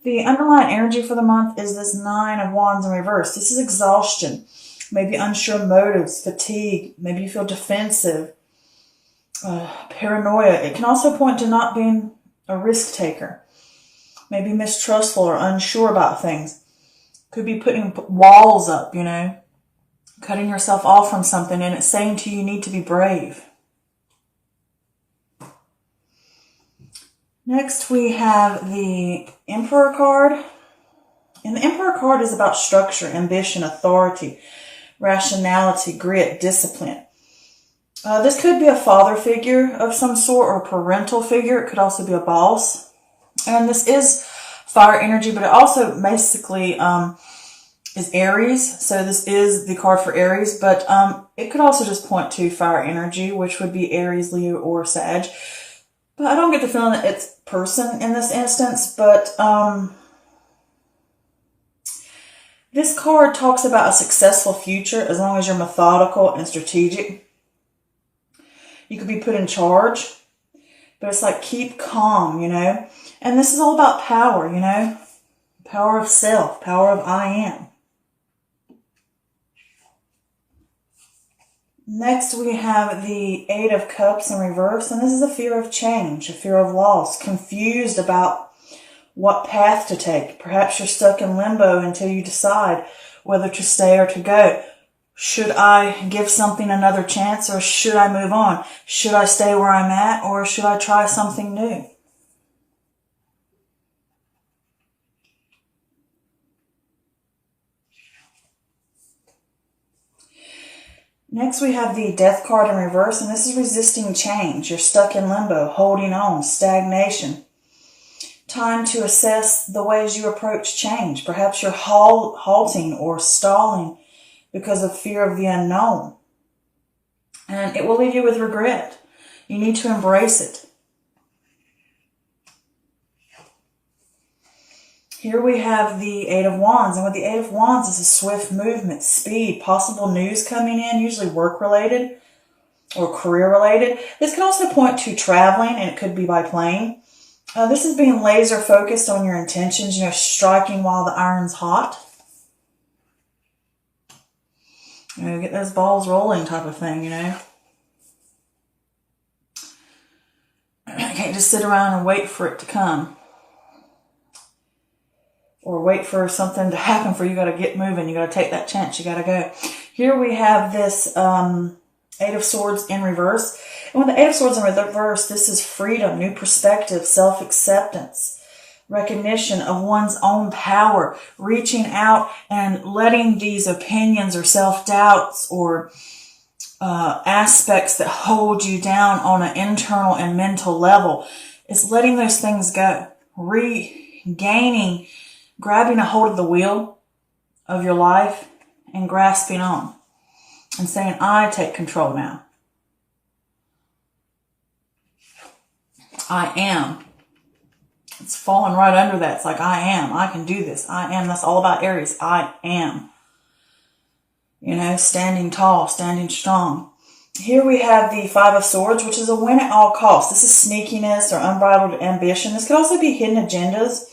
The underlying energy for the month is this 9 of Wands in reverse. This is exhaustion, maybe unsure motives, fatigue, maybe you feel defensive, paranoia. It can also point to not being a risk taker, maybe mistrustful or unsure about things. Could be putting walls up, you know, cutting yourself off from something, and it's saying to you, you need to be brave. Next, we have the Emperor card. And the Emperor card is about structure, ambition, authority, rationality, grit, discipline. This could be a father figure of some sort or a parental figure. It could also be a boss. And this is fire energy, but it also basically is Aries. So this is the card for Aries, but it could also just point to fire energy, which would be Aries, Leo, or Sag. But I don't get the feeling that it's person in this instance, but this card talks about a successful future as long as you're methodical and strategic. You could be put in charge, but it's like keep calm, you know. And this is all about power, you know. Power of self, power of I am. Next, we have the 8 of Cups in reverse, and this is a fear of change, a fear of loss, confused about what path to take. Perhaps you're stuck in limbo until you decide whether to stay or to go. Should I give something another chance, or should I move on? Should I stay where I'm at, or should I try something new? Next, we have the Death card in reverse, and this is resisting change. You're stuck in limbo, holding on, stagnation. Time to assess the ways you approach change. Perhaps you're halting or stalling because of fear of the unknown. And it will leave you with regret. You need to embrace it. Here we have the 8 of Wands, and with the 8 of Wands is a swift movement, speed, possible news coming in, usually work-related or career-related. This can also point to traveling, and it could be by plane. This is being laser-focused on your intentions, you know, striking while the iron's hot. You know, get those balls rolling type of thing, you know. You can't just sit around and wait for it to come. Or wait for something to happen for you. You got to get moving. You got to take that chance. You got to go. Here we have this 8 of Swords in reverse. And with the 8 of Swords in reverse, this is freedom, new perspective, self-acceptance, recognition of one's own power, reaching out and letting these opinions or self-doubts or aspects that hold you down on an internal and mental level. It's letting those things go, regaining, grabbing a hold of the wheel of your life and grasping on and saying, I take control now. I am. It's falling right under that. It's like, I am. I can do this. I am. That's all about Aries. I am. You know, standing tall, standing strong. Here we have the 5 of Swords, which is a win at all costs. This is sneakiness or unbridled ambition. This could also be hidden agendas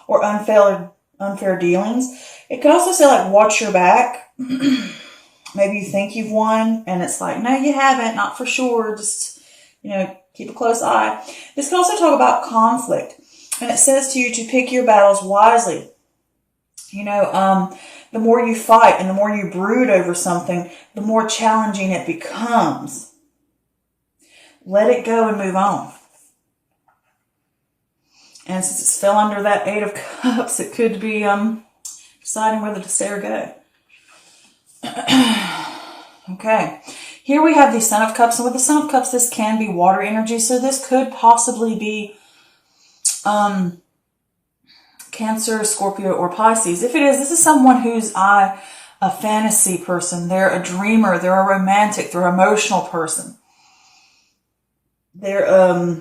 or unfair dealings. It could also say, like, watch your back. Maybe you think you've won, and it's like, no, you haven't, not for sure. Just, you know, keep a close eye. This can also talk about conflict. And it says to you to pick your battles wisely. You know, the more you fight and the more you brood over something, the more challenging it becomes. Let it go and move on. And since it's fell under that 8 of Cups, it could be deciding whether to stay or go. Okay. Here we have the Son of Cups. And with the Son of Cups, this can be water energy. So this could possibly be Cancer, Scorpio, or Pisces. If it is, this is someone who's a fantasy person. They're a dreamer. They're a romantic. They're an emotional person. They're a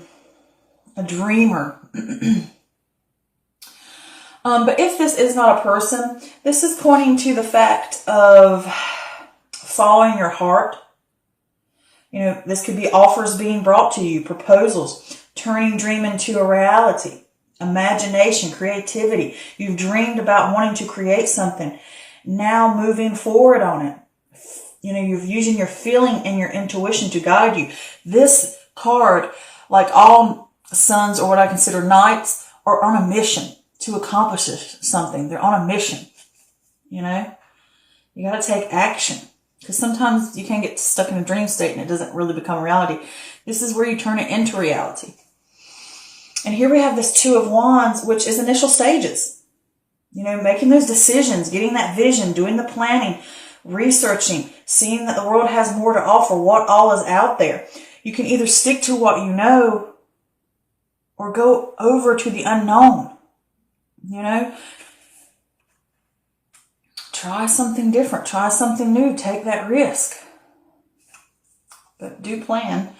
dreamer. But if this is not a person, this is pointing to the fact of following your heart. You know, this could be offers being brought to you, proposals, turning dream into a reality, imagination, creativity. You've dreamed about wanting to create something. Now moving forward on it. You know, you're using your feeling and your intuition to guide you. This card, like all suns or what I consider knights, are on a mission to accomplish something. They're on a mission. You know, you got to take action, because sometimes you can get stuck in a dream state and it doesn't really become reality. This is where you turn it into reality. And here we have this Two of Wands, which is initial stages. You know, making those decisions, getting that vision, doing the planning, researching, seeing that the world has more to offer, what all is out there. You can either stick to what you know or go over to the unknown. You know, try something different, try something new, take that risk. But do plan.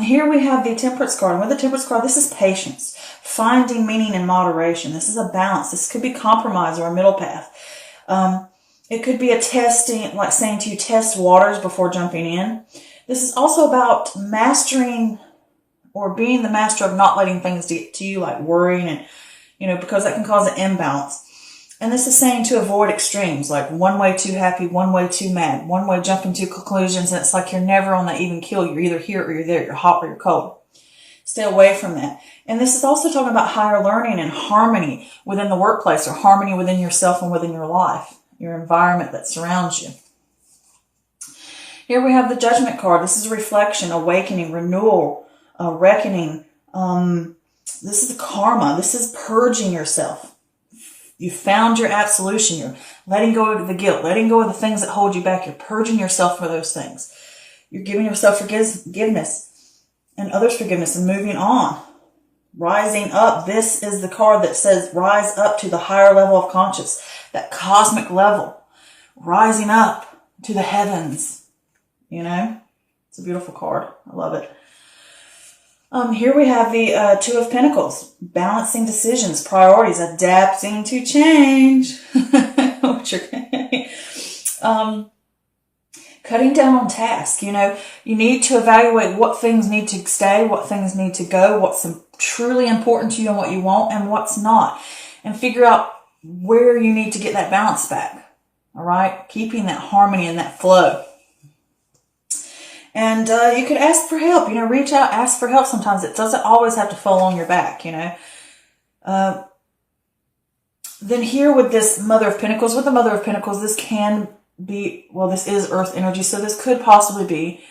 Here we have the Temperance card. And with the Temperance card, this is patience, finding meaning in moderation. This is a balance. This could be compromise or a middle path. It could be a testing, like saying to you, test waters before jumping in. This is also about mastering or being the master of not letting things get to you, like worrying and, you know, because that can cause an imbalance. And this is saying to avoid extremes, like one way too happy, one way too mad, one way jumping to conclusions. And it's like you're never on that even keel. You're either here or you're there. You're hot or you're cold. Stay away from that. And this is also talking about higher learning and harmony within the workplace, or harmony within yourself and within your life, your environment that surrounds you. Here we have the Judgment card. This is reflection, awakening, renewal, reckoning. This is the karma. This is purging yourself. You found your absolution. You're letting go of the guilt, letting go of the things that hold you back. You're purging yourself for those things. You're giving yourself forgiveness and others forgiveness and moving on. Rising up. This is the card that says rise up to the higher level of conscious, that cosmic level. Rising up to the heavens. You know, it's a beautiful card. I love it. Here we have the Two of Pentacles, balancing decisions, priorities, adapting to change. Cutting down on tasks. You know, you need to evaluate what things need to stay, what things need to go, what's truly important to you and what you want and what's not. And figure out where you need to get that balance back. All right? Keeping that harmony and that flow. And you could ask for help, you know, reach out, ask for help sometimes. It doesn't always have to fall on your back, you know. Then here with this Mother of Pentacles, with the Mother of Pentacles, this can be, well, this is Earth energy, so this could possibly be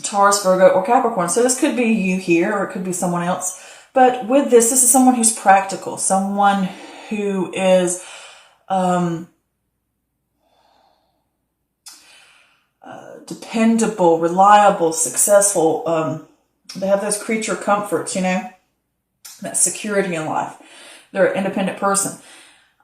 Taurus, Virgo, or Capricorn. So this could be you here, or it could be someone else. But with this is someone who's practical, someone who is dependable, reliable, successful. They have those creature comforts, you know, that security in life. They're an independent person.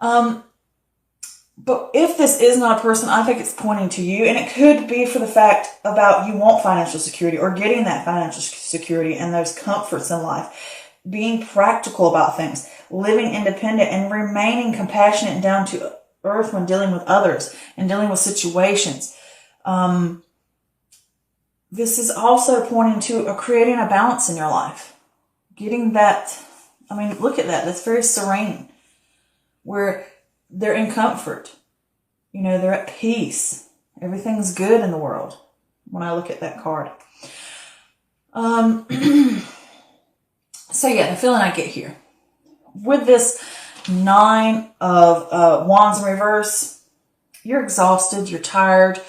But if this is not a person, I think it's pointing to you. And it could be for the fact about you want financial security or getting that financial security and those comforts in life. Being practical about things, living independent and remaining compassionate and down to earth when dealing with others and dealing with situations. This is also pointing to creating a balance in your life. Getting that, I mean, look at that. That's very serene. Where they're in comfort. You know, they're at peace. Everything's good in the world when I look at that card. So yeah, the feeling I get here. With this Nine of Wands in reverse, you're exhausted, you're tired.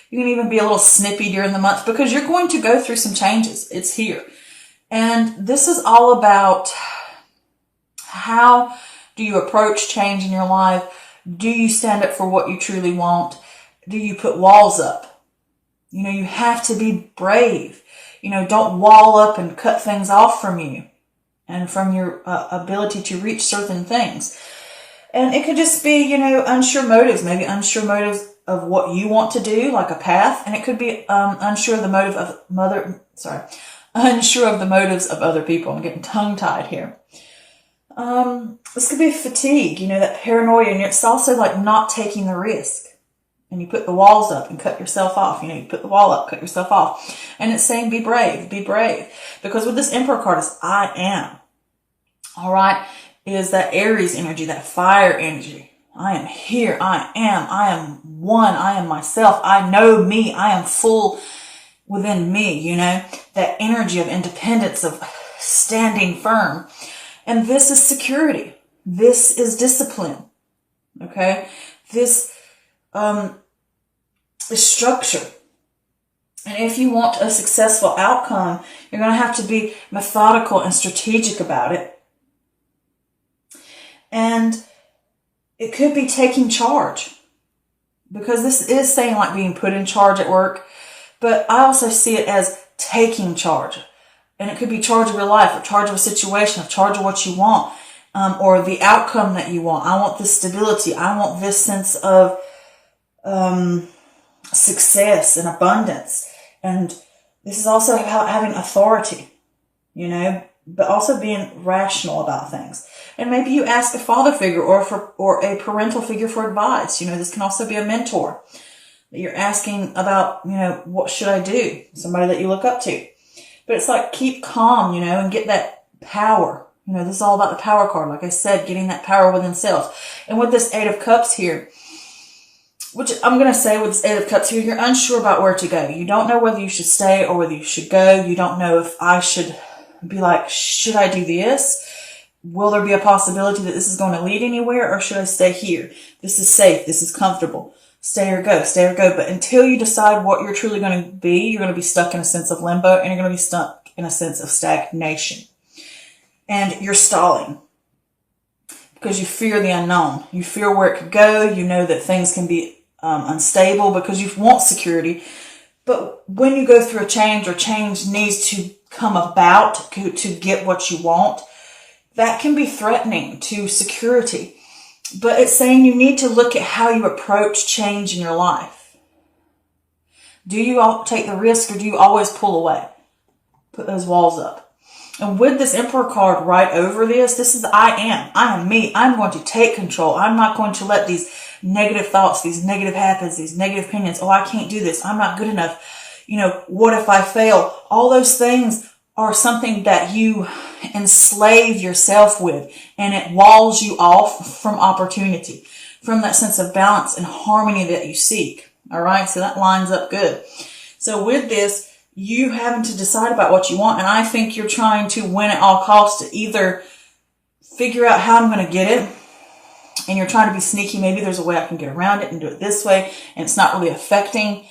You can even be a little snippy during the month because you're going to go through some changes. It's here. And this is all about how do you approach change in your life? Do you stand up for what you truly want? Do you put walls up? You know, you have to be brave. You know, don't wall up and cut things off from you and from your ability to reach certain things. And it could just be, you know, unsure motives, maybe unsure motives of what you want to do, like a path. And it could be unsure of the motive of unsure of the motives of other people. I'm getting tongue-tied here. This could be fatigue, you know, that paranoia. And it's also like not taking the risk. and you put the walls up and cut yourself off. You put the wall up, cut yourself off. And it's saying be brave, be brave. Because with this Emperor card is I am. All right. Is that Aries energy, that fire energy. I am here. I am one. I am myself. I know me. I am full within me, that energy of independence, of standing firm. And this is security. This is discipline. Okay. This, is structure. And if you want a successful outcome, you're going to have to be methodical and strategic about it. And it could be taking charge, because this is saying like being put in charge at work. But I also see it as taking charge. And it could be charge of your life, or charge of a situation, or charge of what you want, or the outcome that you want. I want this stability. I want this sense of success and abundance. And this is also having authority, but also being rational about things. And maybe you ask a father figure or a parental figure for advice. This can also be a mentor that you're asking about, what should I do? Somebody that you look up to. But it's like, keep calm, and get that power. This is all about the power card. Like I said, getting that power within self. And with this 8 of Cups here, which I'm going to say with this 8 of Cups here, you're unsure about where to go. You don't know whether you should stay or whether you should go. You don't know if I should be like, should I do this? Will there be a possibility that this is going to lead anywhere, or should I stay here? This is safe. This is comfortable. Stay or go, stay or go. But until you decide what you're truly going to be, you're going to be stuck in a sense of limbo, and you're going to be stuck in a sense of stagnation. And you're stalling because you fear the unknown. You fear where it could go. You know that things can be unstable because you want security. But when you go through a change, or change needs to come about to get what you want, that can be threatening to security. But it's saying you need to look at how you approach change in your life. Do you all take the risk, or do you always pull away? Put those walls up. And with this Emperor card right over this is I am me. I'm going to take control. I'm not going to let these negative thoughts, these negative habits, these negative opinions, I can't do this, I'm not good enough, what if I fail? All those things are something that you enslave yourself with, and it walls you off from opportunity, from that sense of balance and harmony that you seek. All right. So that lines up good. So with this, you having to decide about what you want. And I think you're trying to win at all costs to either figure out how I'm going to get it, and you're trying to be sneaky. Maybe there's a way I can get around it and do it this way, and it's not really affecting.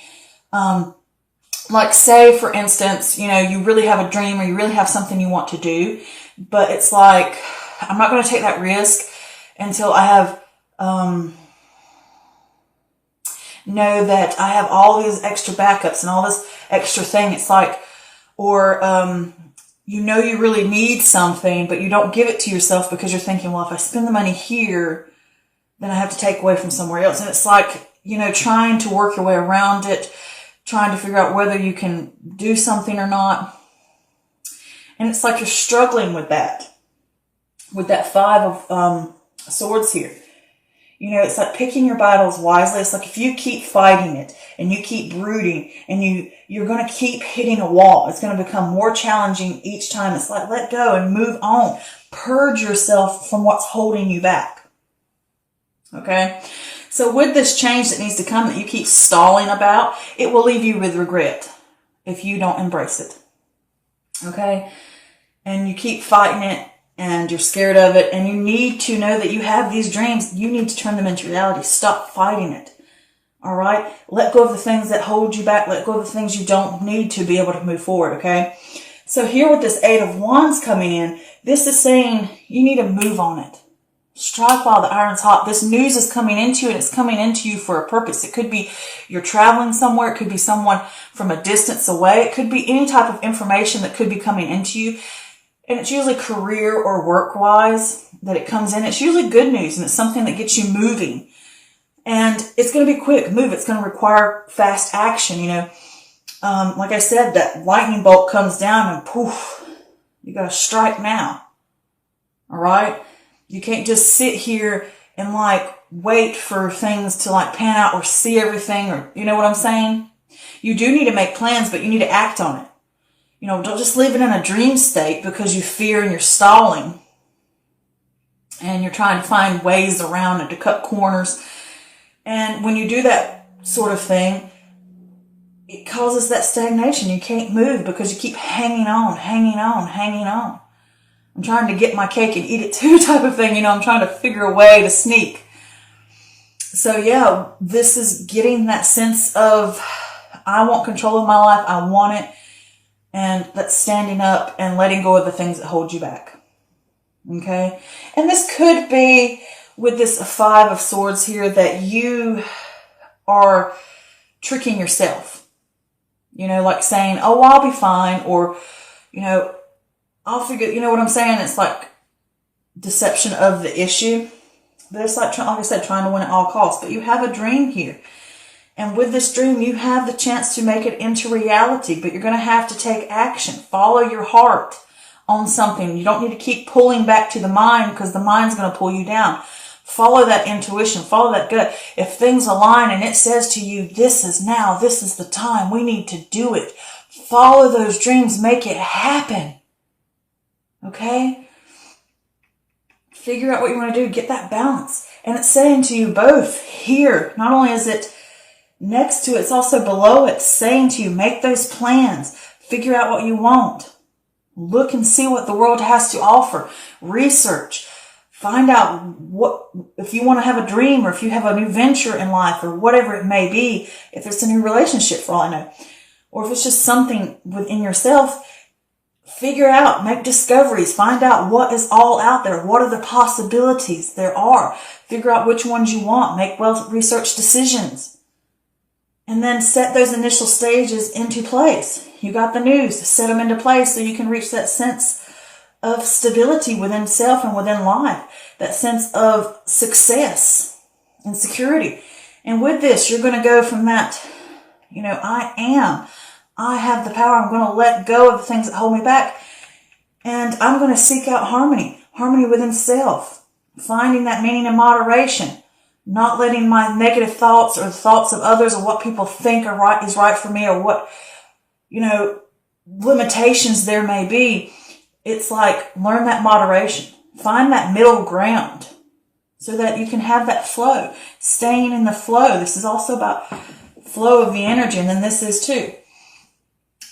Like say, for instance, you really have a dream, or you really have something you want to do, but it's like, I'm not going to take that risk until I have, know that I have all these extra backups and all this extra thing. It's like, or, you really need something, but you don't give it to yourself because you're thinking, well, if I spend the money here, then I have to take away from somewhere else. And it's like, trying to work your way around it, trying to figure out whether you can do something or not. And it's like you're struggling with that 5 of swords here. It's like picking your battles wisely. It's like if you keep fighting it and you keep brooding, and you're going to keep hitting a wall, it's going to become more challenging each time. It's like, let go and move on. Purge yourself from what's holding you back. Okay. So with this change that needs to come that you keep stalling about, it will leave you with regret if you don't embrace it. Okay. And you keep fighting it, and you're scared of it, and you need to know that you have these dreams. You need to turn them into reality. Stop fighting it. All right. Let go of the things that hold you back. Let go of the things you don't need to be able to move forward. Okay. So here with this 8 of Wands coming in, this is saying you need to move on it. Strike while the iron's hot. This news is coming into you, and it's coming into you for a purpose. It could be you're traveling somewhere. It could be someone from a distance away. It could be any type of information that could be coming into you. And it's usually career or work-wise that it comes in. It's usually good news, and it's something that gets you moving. And it's going to be quick move. It's going to require fast action, Like I said, that lightning bolt comes down, and poof, you got to strike now. All right? You can't just sit here and like wait for things to like pan out or see everything, or you know what I'm saying? You do need to make plans, but you need to act on it. You know, don't just leave it in a dream state because you fear and you're stalling and you're trying to find ways around it to cut corners. And when you do that sort of thing, it causes that stagnation. You can't move because you keep hanging on, hanging on, hanging on. I'm trying to get my cake and eat it too type of thing. You know, I'm trying to figure a way to sneak. So yeah, this is getting that sense of, I want control of my life. I want it. And that's standing up and letting go of the things that hold you back. Okay. And this could be with this 5 of Swords here, that you are tricking yourself. You know, like saying, oh, I'll be fine. Or, you know, I'll figure, you know what I'm saying? It's like deception of the issue. But it's like I said, trying to win at all costs. But you have a dream here. And with this dream, you have the chance to make it into reality. But you're going to have to take action. Follow your heart on something. You don't need to keep pulling back to the mind, because the mind's going to pull you down. Follow that intuition. Follow that gut. If things align and it says to you, this is now, this is the time, we need to do it. Follow those dreams. Make it happen. Okay? Figure out what you want to do. Get that balance. And it's saying to you both here, not only is it next to it, it's also below it, saying to you, make those plans. Figure out what you want. Look and see what the world has to offer. Research. Find out what, if you want to have a dream, or if you have a new venture in life, or whatever it may be, if it's a new relationship for all I know, or if it's just something within yourself, figure out, make discoveries, find out what is all out there. What are the possibilities there are? Figure out which ones you want. Make well-researched decisions. And then set those initial stages into place. You got the news, set them into place so you can reach that sense of stability within self and within life. That sense of success and security. And with this, you're going to go from that, you know, I have the power. I'm going to let go of the things that hold me back. And I'm going to seek out harmony. Harmony within self. Finding that meaning in moderation. Not letting my negative thoughts or the thoughts of others or what people think is right for me, or what, you know, limitations there may be. It's like, learn that moderation. Find that middle ground so that you can have that flow. Staying in the flow. This is also about flow of the energy. And then this is too.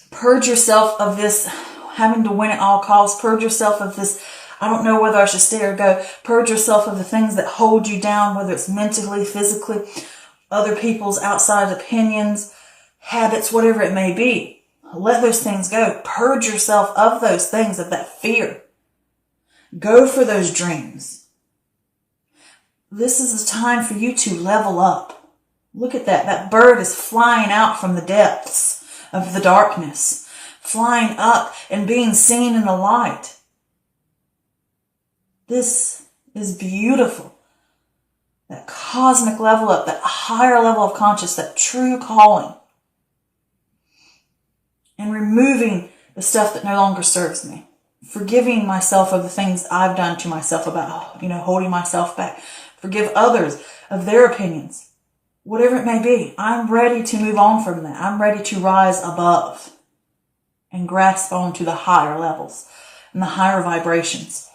Purge yourself of this having to win at all costs. Purge yourself of this, I don't know whether I should stay or go. Purge yourself of the things that hold you down, whether it's mentally, physically, other people's outside opinions, habits, whatever it may be. Let those things go. Purge yourself of those things, of that fear. Go for those dreams. This is a time for you to level up. Look at that. That bird is flying out from the depths of the darkness, flying up and being seen in the light. This is beautiful. That cosmic level up, that higher level of consciousness, that true calling. And removing the stuff that no longer serves me. Forgiving myself of the things I've done to myself about, you know, holding myself back. Forgive others of their opinions. Whatever it may be, I'm ready to move on from that. I'm ready to rise above and grasp onto the higher levels and the higher vibrations.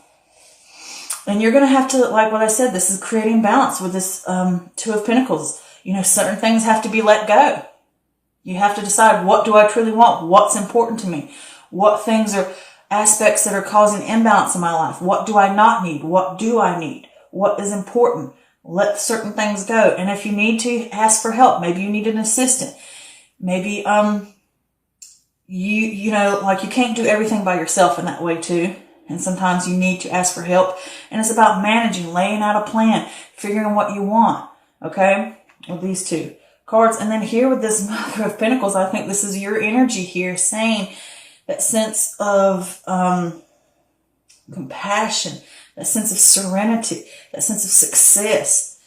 And you're going to have to, like what I said, this is creating balance with this 2 of Pentacles. You know, certain things have to be let go. You have to decide, what do I truly want? What's important to me? What things are aspects that are causing imbalance in my life? What do I not need? What do I need? What is important? Let certain things go. And if you need to, ask for help. Maybe you need an assistant. Maybe, you know, like you can't do everything by yourself in that way too. And sometimes you need to ask for help. And it's about managing, laying out a plan, figuring what you want. Okay? With these 2 cards. And then here with this Mother of Pentacles, I think this is your energy here, saying that sense of compassion, that sense of serenity, that sense of success.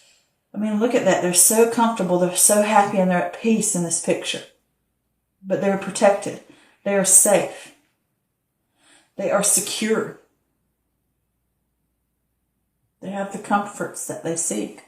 I mean, look at that. They're so comfortable. They're so happy, and they're at peace in this picture. But they're protected. They are safe. They are secure. They have the comforts that they seek.